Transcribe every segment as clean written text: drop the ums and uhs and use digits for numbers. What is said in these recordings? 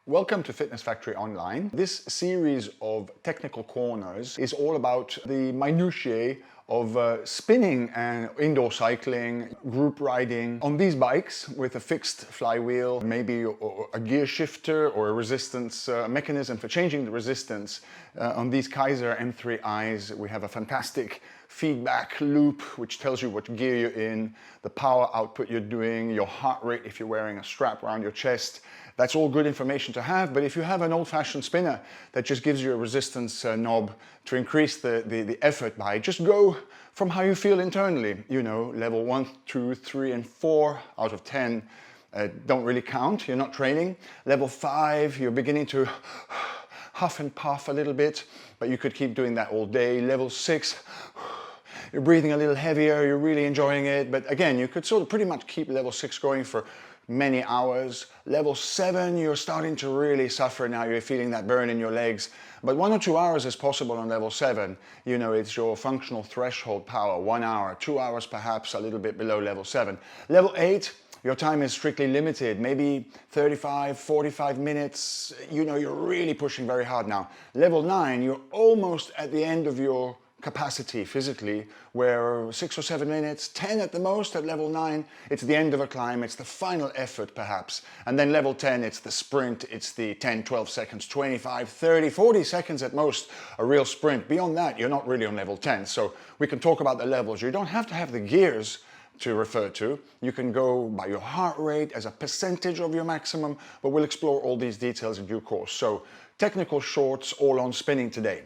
Welcome to Fitness Factory Online. This series of technical corners is all about the minutiae of spinning and indoor cycling, group riding on these bikes with a fixed flywheel, maybe a gear shifter or a resistance mechanism for changing the resistance. On these Keiser M3i's, we have a fantastic feedback loop which tells you what gear you're in, the power output you're doing, your heart rate if you're wearing a strap around your chest. That's all good information to have, but if you have an old-fashioned spinner that just gives you a resistance knob to increase the effort by, just go from how you feel internally. You know, level 1, 2, 3, and 4 out of 10 don't really count, you're not training. Level 5, you're beginning to huff and puff a little bit, but you could keep doing that all day. Level 6, you're breathing a little heavier, you're really enjoying it, but again, you could sort of pretty much keep level 6 going for many hours. Level 7, you're starting to really suffer now, you're feeling that burn in your legs. But 1 or 2 hours is possible on level 7. You know, it's your functional threshold power, 1 hour, 2 hours perhaps, a little bit below level 7. Level 8, your time is strictly limited, maybe 35, 45 minutes. You know, you're really pushing very hard now. Level 9, you're almost at the end of your capacity physically, where 6 or 7 minutes, 10 at the most at level 9, it's the end of a climb, it's the final effort perhaps. And then level 10, it's the sprint, it's the 10, 12 seconds, 25, 30, 40 seconds at most, a real sprint. Beyond that, you're not really on level 10. So we can talk about the levels. You don't have to have the gears to refer to. You can go by your heart rate as a percentage of your maximum, but we'll explore all these details in due course. So technical shorts all on spinning today.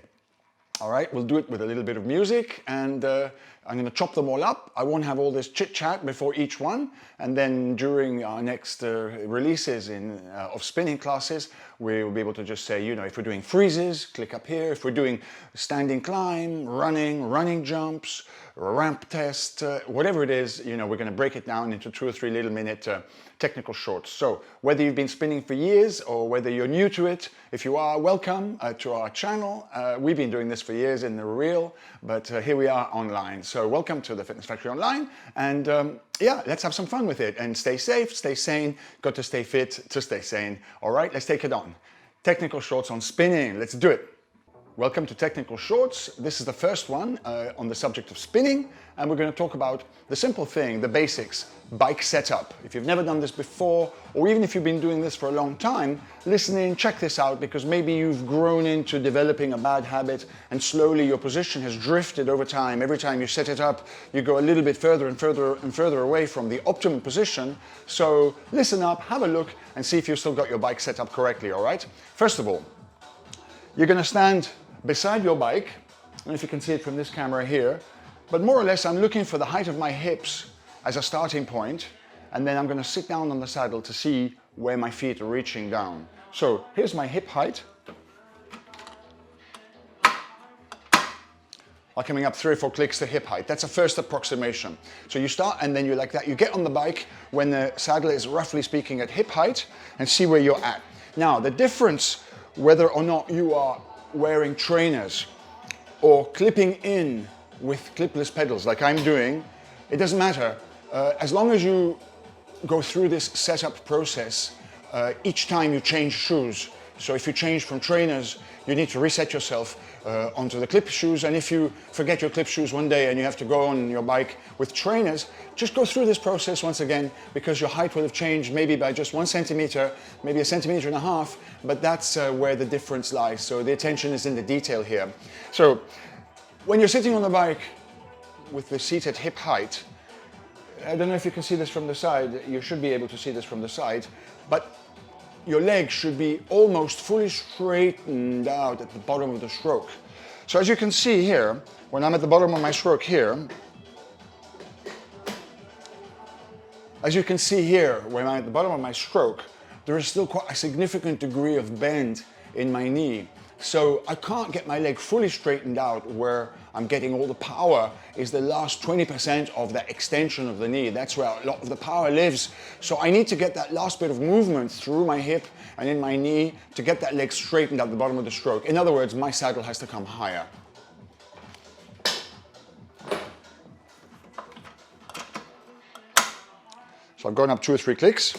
All right, we'll do it with a little bit of music, and I'm going to chop them all up. I won't have all this chit-chat before each one, and then during our next releases of spinning classes, we'll be able to just say, you know, if we're doing freezes, click up here. If we're doing standing climb, running jumps, ramp test, whatever it is, you know, we're going to break it down into 2 or 3 little minute technical shorts. So whether you've been spinning for years or whether you're new to it, if you are, welcome to our channel. We've been doing this for years in the real, but here we are online. So welcome to the Fitness Factory Online, and yeah, let's have some fun with it and stay safe, stay sane. Got to stay fit to stay sane. All right, let's take it on. Technical shorts on spinning. Let's do it. Welcome to Technical Shorts. This is the first one on the subject of spinning, and we're going to talk about the simple thing, the basics, bike setup. If you've never done this before, or even if you've been doing this for a long time, listen in, check this out, because maybe you've grown into developing a bad habit and slowly your position has drifted over time. Every time you set it up, you go a little bit further and further and further away from the optimum position. So listen up, have a look, and see if you've still got your bike set up correctly, all right? First of all, you're going to stand beside your bike. I don't know if you can see it from this camera here, but more or less I'm looking for the height of my hips as a starting point, and then I'm going to sit down on the saddle to see where my feet are reaching down. So here's my hip height. Are coming up 3 or 4 clicks to hip height. That's a first approximation. So you start and then you like that. You get on the bike when the saddle is roughly speaking at hip height and see where you're at. Now the difference whether or not you are wearing trainers or clipping in with clipless pedals like I'm doing, it doesn't matter. As long as you go through this setup process each time you change shoes. So if you change from trainers, you need to reset yourself onto the clip shoes, and if you forget your clip shoes one day and you have to go on your bike with trainers, just go through this process once again, because your height will have changed maybe by just 1 centimeter, maybe 1.5 centimeters, but that's where the difference lies. So the attention is in the detail here. So when you're sitting on the bike with the seat at hip height, I don't know if you can see this from the side, you should be able to see this from the side, but your legs should be almost fully straightened out at the bottom of the stroke. So as you can see here, when I'm at the bottom of my stroke here, as you can see here, when I'm at the bottom of my stroke, there is still quite a significant degree of bend in my knee. So I can't get my leg fully straightened out. Where I'm getting all the power is the last 20% of the extension of the knee. That's where a lot of the power lives. So I need to get that last bit of movement through my hip and in my knee to get that leg straightened at the bottom of the stroke. In other words, my saddle has to come higher. So I've gone up 2 or 3 clicks.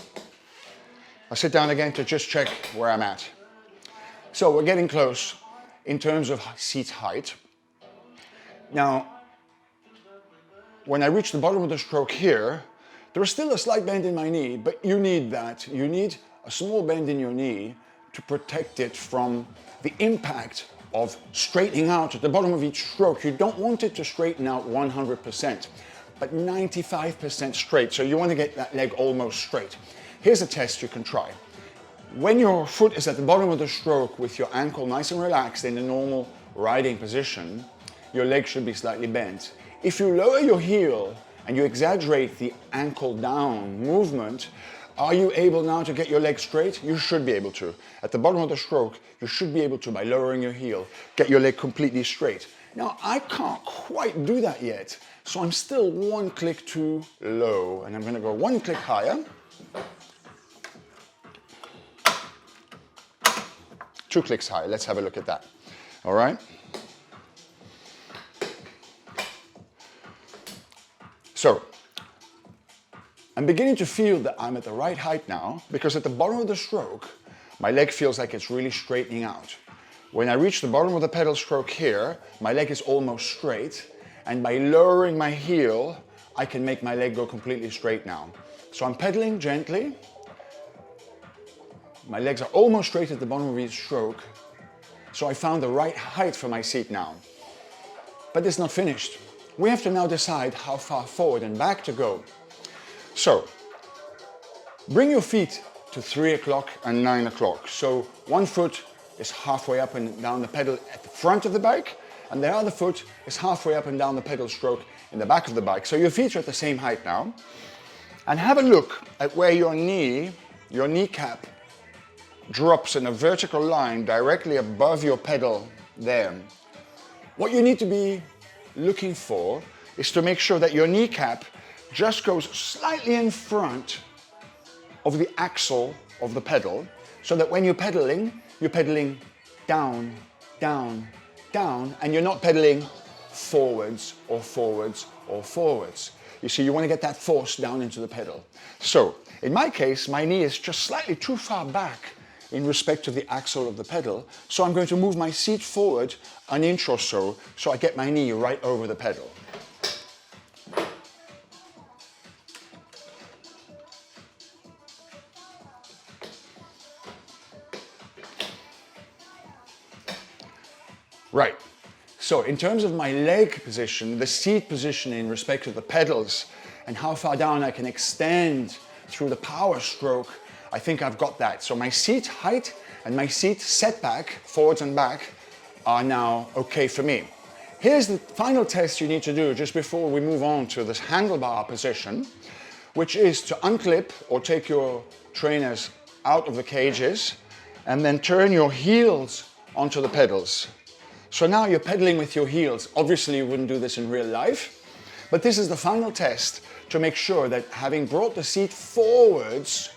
I'll sit down again to just check where I'm at. So we're getting close in terms of seat height. Now, when I reach the bottom of the stroke here, there is still a slight bend in my knee, but you need that. You need a small bend in your knee to protect it from the impact of straightening out at the bottom of each stroke. You don't want it to straighten out 100%, but 95% straight. So you want to get that leg almost straight. Here's a test you can try. When your foot is at the bottom of the stroke with your ankle nice and relaxed in the normal riding position, your leg should be slightly bent. If you lower your heel and you exaggerate the ankle down movement, are you able now to get your leg straight? You should be able to. At the bottom of the stroke, you should be able to, by lowering your heel, get your leg completely straight. Now, I can't quite do that yet, so I'm still one click too low, and I'm going to go one click higher. 2 clicks higher. Let's have a look at that. All right? So, I'm beginning to feel that I'm at the right height now, because at the bottom of the stroke, my leg feels like it's really straightening out. When I reach the bottom of the pedal stroke here, my leg is almost straight, and by lowering my heel, I can make my leg go completely straight now. So I'm pedaling gently. My legs are almost straight at the bottom of each stroke, so I found the right height for my seat now. But it's not finished. We have to now decide how far forward and back to go. So, bring your feet to 3 o'clock and 9 o'clock. So one foot is halfway up and down the pedal at the front of the bike, and the other foot is halfway up and down the pedal stroke in the back of the bike. So your feet are at the same height now. And have a look at where your kneecap drops in a vertical line directly above your pedal there. What you need to be looking for is to make sure that your kneecap just goes slightly in front of the axle of the pedal, so that when you're pedaling down, down, down, and you're not pedaling forwards or forwards or forwards. You see, you want to get that force down into the pedal. So, in my case, my knee is just slightly too far back in respect to the axle of the pedal, so I'm going to move my seat forward an inch or so I get my knee right over the pedal. Right, so in terms of my leg position, the seat position in respect to the pedals, and how far down I can extend through the power stroke, I think I've got that. So my seat height and my seat setback, forwards and back, are now okay for me. Here's the final test you need to do just before we move on to this handlebar position, which is to unclip or take your trainers out of the cages and then turn your heels onto the pedals. So now you're pedaling with your heels. Obviously you wouldn't do this in real life, but this is the final test to make sure that having brought the seat forwards,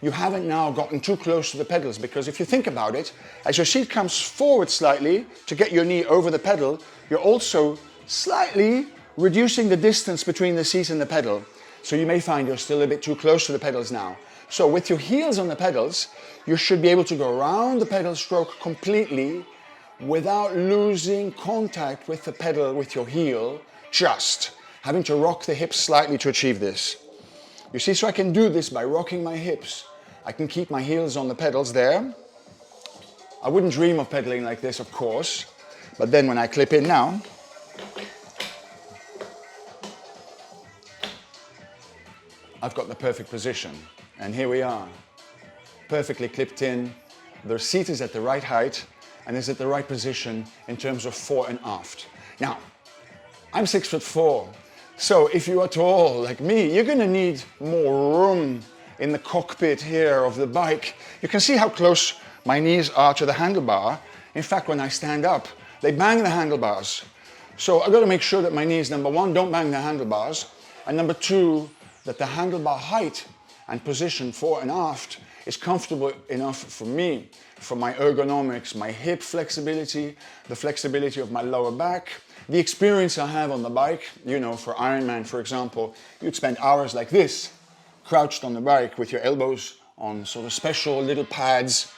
you haven't now gotten too close to the pedals, because if you think about it, as your seat comes forward slightly to get your knee over the pedal, you're also slightly reducing the distance between the seat and the pedal. So you may find you're still a bit too close to the pedals now. So with your heels on the pedals, you should be able to go around the pedal stroke completely without losing contact with the pedal with your heel, just having to rock the hips slightly to achieve this. You see, so I can do this by rocking my hips. I can keep my heels on the pedals there. I wouldn't dream of pedaling like this, of course, but then when I clip in now, I've got the perfect position. And here we are, perfectly clipped in. The seat is at the right height and is at the right position in terms of fore and aft. Now, I'm 6'4", so if you are tall like me, you're gonna need more room in the cockpit here of the bike. You can see how close my knees are to the handlebar. In fact, when I stand up, they bang the handlebars. So I've got to make sure that my knees, number one, don't bang the handlebars, and number two, that the handlebar height and position fore and aft is comfortable enough for me, for my ergonomics, my hip flexibility, the flexibility of my lower back, the experience I have on the bike. You know, for Ironman, for example, you'd spend hours like this, crouched on the bike with your elbows on sort of special little pads.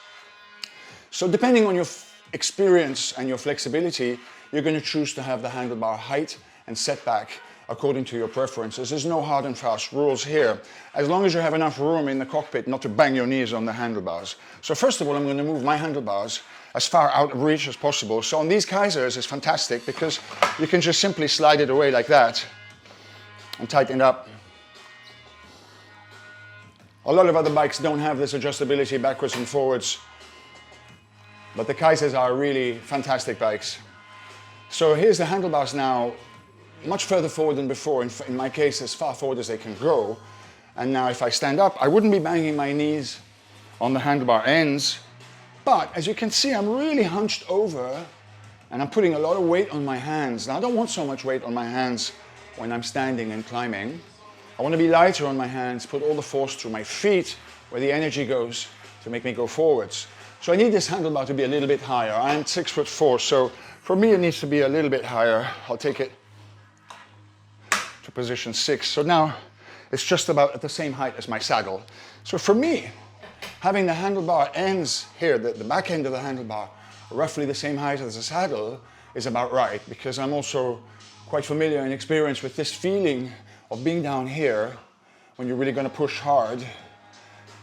So depending on your experience and your flexibility, you're going to choose to have the handlebar height and setback according to your preferences. There's no hard and fast rules here, as long as you have enough room in the cockpit not to bang your knees on the handlebars. So first of all, I'm going to move my handlebars as far out of reach as possible. So on these Keisers, it's fantastic because you can just simply slide it away like that and tighten it up. A lot of other bikes don't have this adjustability backwards and forwards, but the Keisers are really fantastic bikes. So here's the handlebars now, much further forward than before. In my case, as far forward as they can go. And now if I stand up, I wouldn't be banging my knees on the handlebar ends. But as you can see, I'm really hunched over and I'm putting a lot of weight on my hands. Now I don't want so much weight on my hands when I'm standing and climbing. I want to be lighter on my hands, put all the force through my feet where the energy goes to make me go forwards. So I need this handlebar to be a little bit higher. I'm 6'4", so for me it needs to be a little bit higher. I'll take it to position 6. So now it's just about at the same height as my saddle. So for me, having the handlebar ends here, the back end of the handlebar, roughly the same height as the saddle is about right, because I'm also quite familiar and experienced with this feeling of being down here when you're really going to push hard.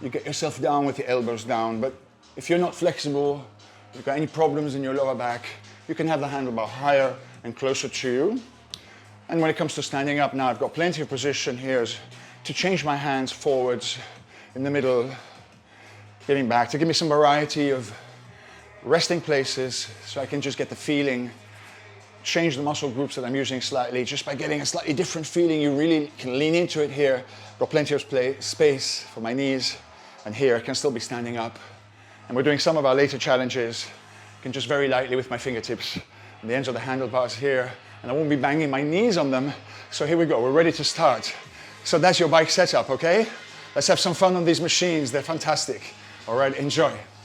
You get yourself down with the elbows down, but if you're not flexible, if you've got any problems in your lower back, you can have the handlebar higher and closer to you. And when it comes to standing up now, I've got plenty of position here to change my hands forwards, in the middle, getting back, to give me some variety of resting places so I can just get the feeling, change the muscle groups that I'm using slightly. Just by getting a slightly different feeling, you really can lean into it here. Got plenty of space for my knees, and here I can still be standing up. And we're doing some of our later challenges. I can just very lightly with my fingertips on the ends of the handlebars here, and I won't be banging my knees on them. So here we go, we're ready to start. So that's your bike setup, okay? Let's have some fun on these machines, they're fantastic. All right, enjoy.